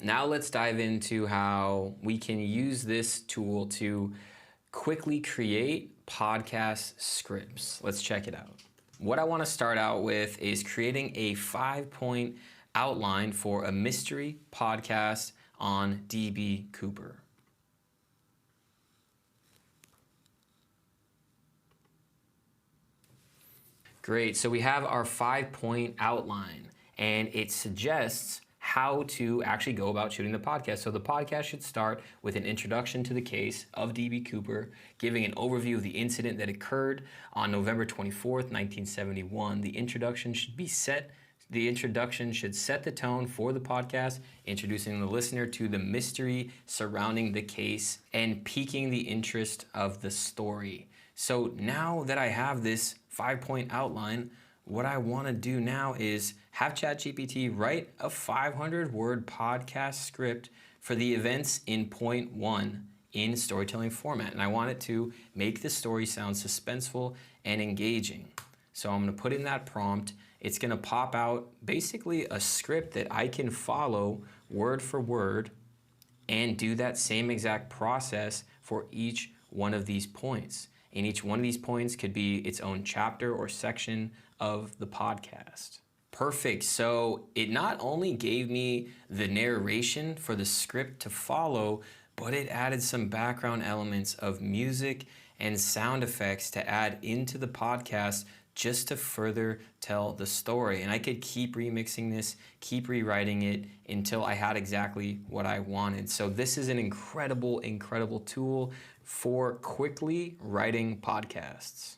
Now let's dive into how we can use this tool to quickly create podcast scripts. Let's check it out. What I want to start out with is creating a 5-point outline for a mystery podcast on DB Cooper. Great, so we have our 5-point outline, and it suggests how to actually go about shooting the podcast. So the podcast should start with an introduction to the case of DB Cooper, giving an overview of the incident that occurred on November 24th, 1971. The introduction should set the tone for the podcast, introducing the listener to the mystery surrounding the case and piquing the interest of the story. So now that I have this 5-point outline, what I want to do now is have ChatGPT write a 500-word podcast script for the events in point 1 in storytelling format. And I want it to make the story sound suspenseful and engaging. So I'm going to put in that prompt. It's going to pop out basically a script that I can follow word for word and do that same exact process for each one of these points. And each one of these points could be its own chapter or section of the podcast. Perfect. So it not only gave me the narration for the script to follow, but it added some background elements of music and sound effects to add into the podcast just to further tell the story. And I could keep remixing this, keep rewriting it until I had exactly what I wanted. So this is an incredible, incredible tool for quickly writing podcasts.